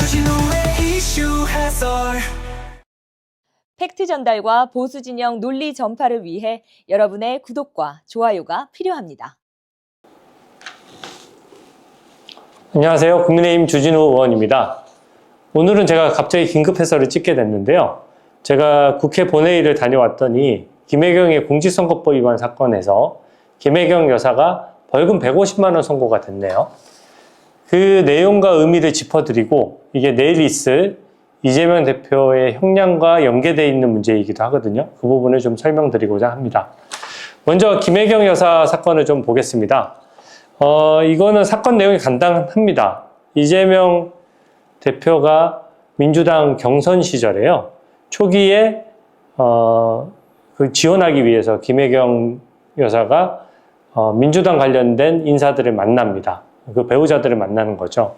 주진우의 이슈 해설. 팩트 전달과 보수 진영 논리 전파를 위해 여러분의 구독과 좋아요가 필요합니다. 안녕하세요. 국민의힘 주진우 의원입니다. 오늘은 제가 갑자기 긴급 해설을 찍게 됐는데요. 제가 국회 본회의를 다녀왔더니 김혜경의 공직선거법 위반 사건에서 김혜경 여사가 벌금 150만 원 선고가 됐네요. 그 내용과 의미를 짚어드리고 이게 내일 있을 이재명 대표의 형량과 연계되어 있는 문제이기도 하거든요. 그 부분을 좀 설명드리고자 합니다. 먼저 김혜경 여사 사건을 좀 보겠습니다. 이거는 사건 내용이 간단합니다. 이재명 대표가 민주당 경선 시절에요. 초기에 그 지원하기 위해서 김혜경 여사가 민주당 관련된 인사들을 만납니다. 그 배우자들을 만나는 거죠.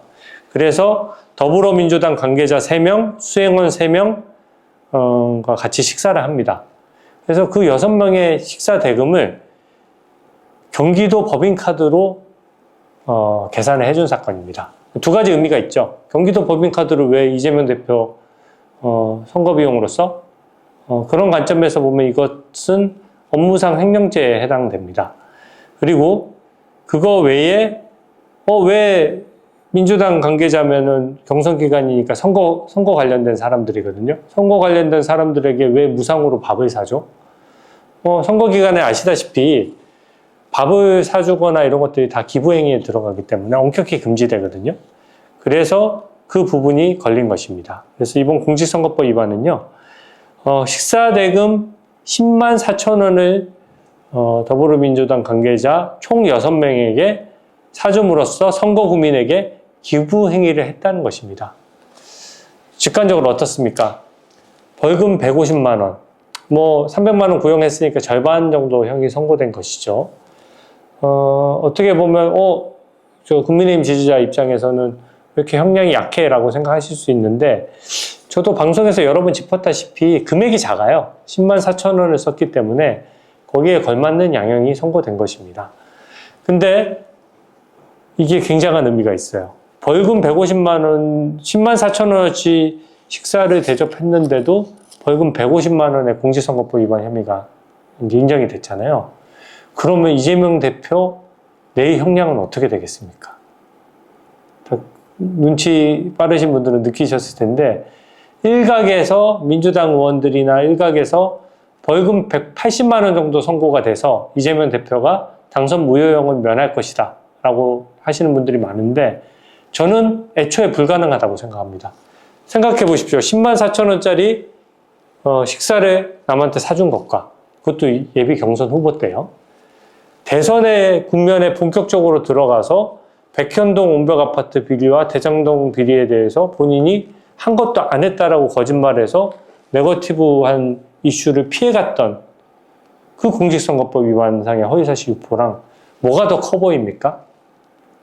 그래서 더불어민주당 관계자 3명, 수행원 3명과 같이 식사를 합니다. 그래서 그 6명의 식사 대금을 경기도 법인카드로 계산을 해준 사건입니다. 두 가지 의미가 있죠. 경기도 법인카드를 왜 이재명 대표 선거비용으로 써? 그런 관점에서 보면 이것은 업무상 횡령죄에 해당됩니다. 그리고 그거 외에 왜 민주당 관계자면은 경선 기간이니까 선거 관련된 사람들이거든요. 선거 관련된 사람들에게 왜 무상으로 밥을 사줘? 선거 기간에 아시다시피 밥을 사주거나 이런 것들이 다 기부행위에 들어가기 때문에 엄격히 금지되거든요. 그래서 그 부분이 걸린 것입니다. 그래서 이번 공직선거법 위반은요, 식사대금 10만 4천 원을 더불어민주당 관계자 총 6명에게 사줌으로써 선거구민에게 기부 행위를 했다는 것입니다. 직관적으로 어떻습니까? 벌금 150만 원, 300만 원 구형했으니까 절반 정도 형이 선고된 것이죠. 어떻게 보면 저 국민의힘 지지자 입장에서는 왜 이렇게 형량이 약해라고 생각하실 수 있는데, 저도 방송에서 여러 번 짚었다시피 금액이 작아요. 10만 4천 원을 썼기 때문에 거기에 걸맞는 양형이 선고된 것입니다. 근데 이게 굉장한 의미가 있어요. 벌금 150만 원, 10만 4천 원어치 식사를 대접했는데도 벌금 150만 원의 공직선거법 위반 혐의가 인정이 됐잖아요. 그러면 이재명 대표 내일 형량은 어떻게 되겠습니까? 눈치 빠르신 분들은 느끼셨을 텐데, 일각에서 민주당 의원들이나 일각에서 벌금 180만 원 정도 선고가 돼서 이재명 대표가 당선 무효형을 면할 것이다 라고 하시는 분들이 많은데, 저는 애초에 불가능하다고 생각합니다. 생각해 보십시오. 10만 4천 원짜리 식사를 남한테 사준 것과, 그것도 예비 경선 후보 때요. 대선의 국면에 본격적으로 들어가서 백현동 온벽 아파트 비리와 대장동 비리에 대해서 본인이 한 것도 안 했다라고 거짓말해서 네거티브한 이슈를 피해갔던 그 공직선거법 위반상의 허위사실 유포랑 뭐가 더 커 보입니까?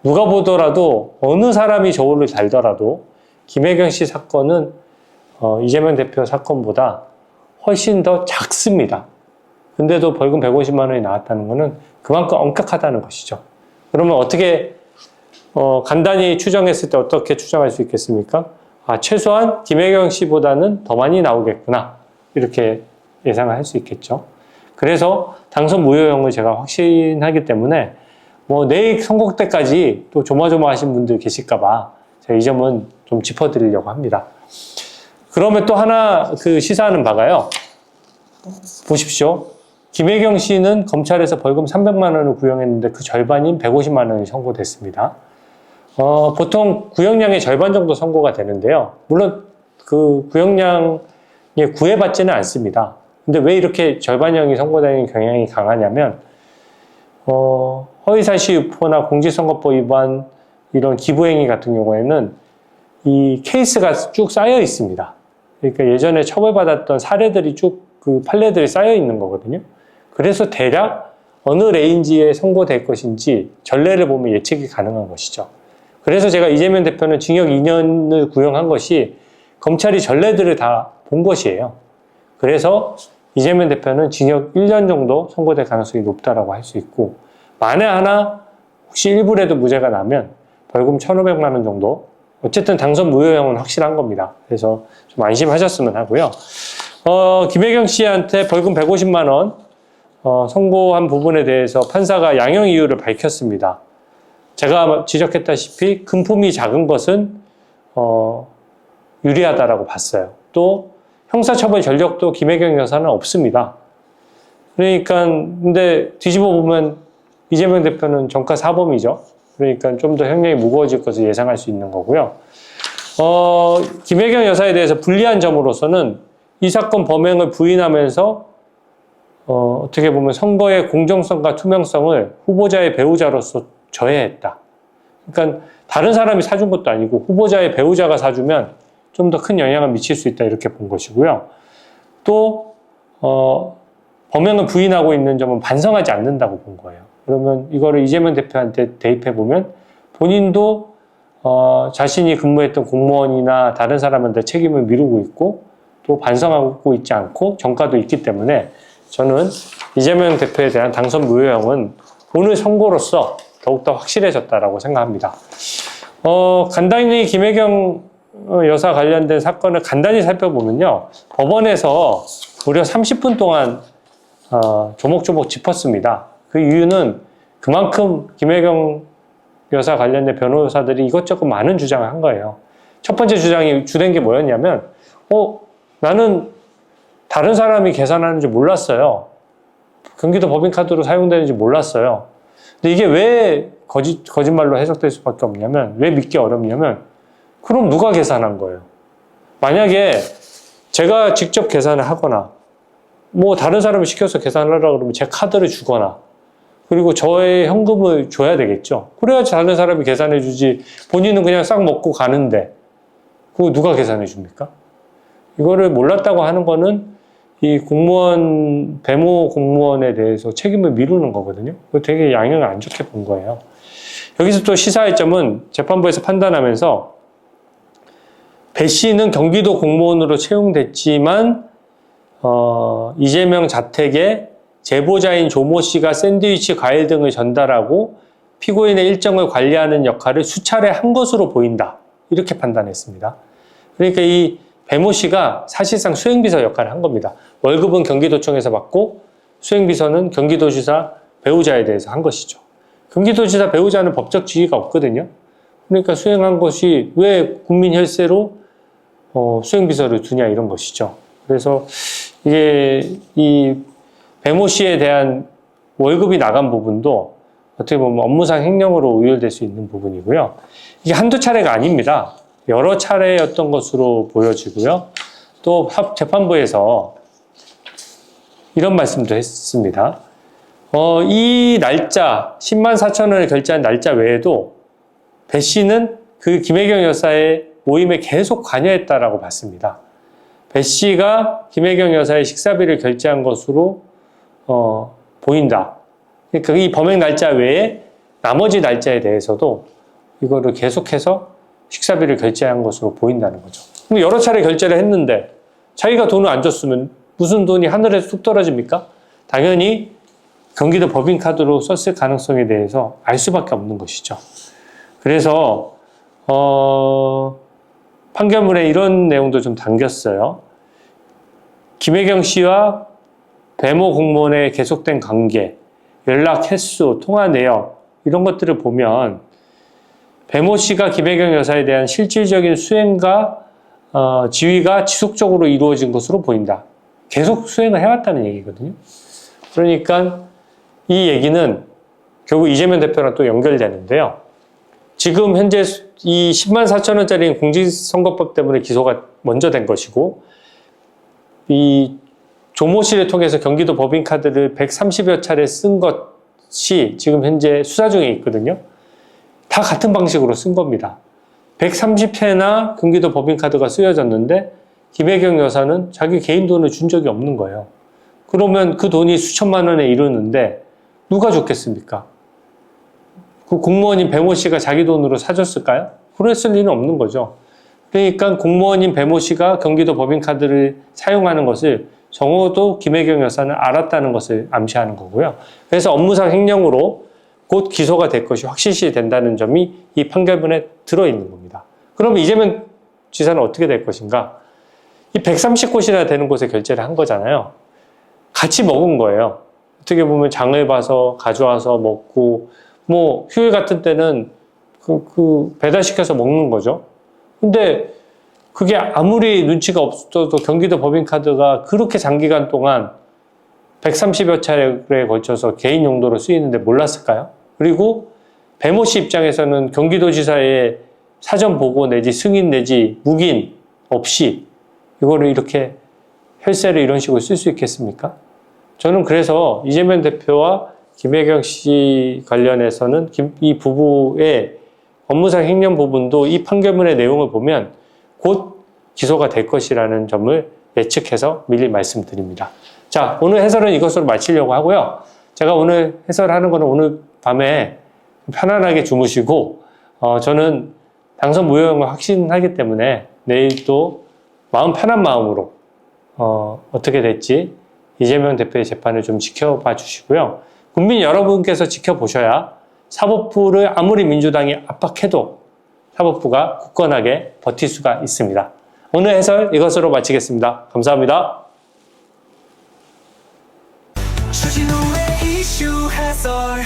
누가 보더라도 어느 사람이 저울을 달더라도 김혜경 씨 사건은 이재명 대표 사건보다 훨씬 더 작습니다. 근데도 벌금 150만 원이 나왔다는 것은 그만큼 엄격하다는 것이죠. 그러면 어떻게 간단히 추정했을 때 어떻게 추정할 수 있겠습니까? 최소한 김혜경 씨보다는 더 많이 나오겠구나, 이렇게 예상을 할 수 있겠죠. 그래서 당선 무효형을 제가 확신하기 때문에 내일 선거 때까지 또 조마조마하신 분들 계실까봐 제가 이 점은 좀 짚어드리려고 합니다. 그러면 또 하나 시사하는 바가요. 보십시오. 김혜경 씨는 검찰에서 벌금 300만 원을 구형했는데 그 절반인 150만 원이 선고됐습니다. 보통 구형량의 절반 정도 선고가 되는데요. 물론 그 구형량에 구애받지는 않습니다. 근데 왜 이렇게 절반형이 선고되는 경향이 강하냐면, 허위사실 유포나 공직선거법 위반 이런 기부행위 같은 경우에는 이 케이스가 쭉 쌓여 있습니다. 그러니까 예전에 처벌받았던 사례들이 쭉 그 판례들이 쌓여 있는 거거든요. 그래서 대략 어느 레인지에 선고될 것인지 전례를 보면 예측이 가능한 것이죠. 그래서 제가 이재명 대표는 징역 2년을 구형한 것이 검찰이 전례들을 다 본 것이에요. 그래서 이재명 대표는 징역 1년 정도 선고될 가능성이 높다라고 할 수 있고, 만에 하나 혹시 일부라도 무죄가 나면 벌금 1,500만 원 정도 어쨌든 당선 무효형은 확실한 겁니다. 그래서 좀 안심하셨으면 하고요. 김혜경 씨한테 벌금 150만 원 선고한 부분에 대해서 판사가 양형 이유를 밝혔습니다. 제가 지적했다시피 금품이 작은 것은 유리하다라고 봤어요. 또 형사처벌 전력도 김혜경 여사는 없습니다. 그러니까 근데 뒤집어 보면 이재명 대표는 전과 사범이죠. 그러니까 좀 더 형량이 무거워질 것을 예상할 수 있는 거고요. 김혜경 여사에 대해서 불리한 점으로서는 이 사건 범행을 부인하면서 어떻게 보면 선거의 공정성과 투명성을 후보자의 배우자로서 저해했다. 그러니까 다른 사람이 사준 것도 아니고 후보자의 배우자가 사주면 좀 더 큰 영향을 미칠 수 있다 이렇게 본 것이고요. 또 범행을 부인하고 있는 점은 반성하지 않는다고 본 거예요. 그러면 이거를 이재명 대표한테 대입해 보면 본인도 자신이 근무했던 공무원이나 다른 사람한테 책임을 미루고 있고 또 반성하고 있지 않고 전과도 있기 때문에 저는 이재명 대표에 대한 당선 무효형은 오늘 선고로서 더욱더 확실해졌다라고 생각합니다. 간단히 김혜경 여사 관련된 사건을 간단히 살펴보면요. 법원에서 무려 30분 동안 조목조목 짚었습니다. 그 이유는 그만큼 김혜경 여사 관련된 변호사들이 이것저것 많은 주장을 한 거예요. 첫 번째 주장이 주된 게 뭐였냐면 나는 다른 사람이 계산하는 줄 몰랐어요. 경기도 법인카드로 사용되는지 몰랐어요. 근데 이게 왜 거짓말로 해석될 수밖에 없냐면, 왜 믿기 어렵냐면, 그럼 누가 계산한 거예요? 만약에 제가 직접 계산을 하거나 뭐 다른 사람이 시켜서 계산을 하라고 그러면 제 카드를 주거나 그리고 저의 현금을 줘야 되겠죠. 그래야지 다른 사람이 계산해 주지. 본인은 그냥 싹 먹고 가는데 그거 누가 계산해 줍니까? 이거를 몰랐다고 하는 거는 이 공무원, 배모 공무원에 대해서 책임을 미루는 거거든요. 그거 되게 양형을 안 좋게 본 거예요. 여기서 또 시사할 점은 재판부에서 판단하면서 배 씨는 경기도 공무원으로 채용됐지만 이재명 자택에 제보자인 조모 씨가 샌드위치, 과일 등을 전달하고 피고인의 일정을 관리하는 역할을 수차례 한 것으로 보인다. 이렇게 판단했습니다. 그러니까 이 배모 씨가 사실상 수행비서 역할을 한 겁니다. 월급은 경기도청에서 받고 수행비서는 경기도지사 배우자에 대해서 한 것이죠. 경기도지사 배우자는 법적 지위가 없거든요. 그러니까 수행한 것이 왜 국민 혈세로 수행비서를 두냐 이런 것이죠. 그래서 이게 이 배모 씨에 대한 월급이 나간 부분도 어떻게 보면 업무상 횡령으로 의율될 수 있는 부분이고요. 이게 한두 차례가 아닙니다. 여러 차례였던 것으로 보여지고요. 또 재판부에서 이런 말씀도 했습니다. 이 날짜, 10만 4천 원을 결제한 날짜 외에도 배 씨는 그 김혜경 여사의 모임에 계속 관여했다라고 봤습니다. 배 씨가 김혜경 여사의 식사비를 결제한 것으로 보인다. 그러니까 이 범행 날짜 외에 나머지 날짜에 대해서도 이거를 계속해서 식사비를 결제한 것으로 보인다는 거죠. 그럼 여러 차례 결제를 했는데 자기가 돈을 안 줬으면 무슨 돈이 하늘에서 뚝 떨어집니까? 당연히 경기도 법인카드로 썼을 가능성에 대해서 알 수밖에 없는 것이죠. 그래서 판결문에 이런 내용도 좀 담겼어요. 김혜경 씨와 배모 공무원의 계속된 관계, 연락 횟수, 통화 내역 이런 것들을 보면 배모 씨가 김혜경 여사에 대한 실질적인 수행과 지휘가 지속적으로 이루어진 것으로 보인다. 계속 수행을 해왔다는 얘기거든요. 그러니까 이 얘기는 결국 이재명 대표랑 또 연결되는데요. 지금 현재 이 10만 4천 원짜리 공직선거법 때문에 기소가 먼저 된 것이고 이 조모 씨를 통해서 경기도 법인카드를 130여 차례 쓴 것이 지금 현재 수사 중에 있거든요. 다 같은 방식으로 쓴 겁니다. 130회나 경기도 법인카드가 쓰여졌는데 김혜경 여사는 자기 개인 돈을 준 적이 없는 거예요. 그러면 그 돈이 수천만 원에 이르는데 누가 줬겠습니까? 그 공무원인 배모 씨가 자기 돈으로 사줬을까요? 그랬을 리는 없는 거죠. 그러니까 공무원인 배모 씨가 경기도 법인카드를 사용하는 것을 적어도 김혜경 여사는 알았다는 것을 암시하는 거고요. 그래서 업무상 횡령으로 곧 기소가 될 것이 확실시 된다는 점이 이 판결문에 들어있는 겁니다. 그럼 이재명 지사는 어떻게 될 것인가? 이 130곳이나 되는 곳에 결제를 한 거잖아요. 같이 먹은 거예요. 어떻게 보면 장을 봐서 가져와서 먹고, 뭐 휴일 같은 때는 배달시켜서 먹는 거죠. 근데 그게 아무리 눈치가 없어도 경기도 법인카드가 그렇게 장기간 동안 130여 차례에 걸쳐서 개인 용도로 쓰이는데 몰랐을까요? 그리고 배모 씨 입장에서는 경기도지사의 사전 보고 내지 승인 내지 묵인 없이 이거를 이렇게 혈세를 이런 식으로 쓸 수 있겠습니까? 저는 그래서 이재명 대표와 김혜경 씨 관련해서는 이 부부의 업무상 횡령 부분도 이 판결문의 내용을 보면 곧 기소가 될 것이라는 점을 예측해서 미리 말씀드립니다. 자, 오늘 해설은 이것으로 마치려고 하고요. 제가 오늘 해설하는 거는 오늘 밤에 편안하게 주무시고 저는 당선 무효형을 확신하기 때문에 내일 또 마음 편한 마음으로 어떻게 될지 이재명 대표의 재판을 좀 지켜봐 주시고요. 국민 여러분께서 지켜보셔야 사법부를 아무리 민주당이 압박해도 사법부가 굳건하게 버틸 수가 있습니다. 오늘 해설 이것으로 마치겠습니다. 감사합니다. 주진우의 이슈 해설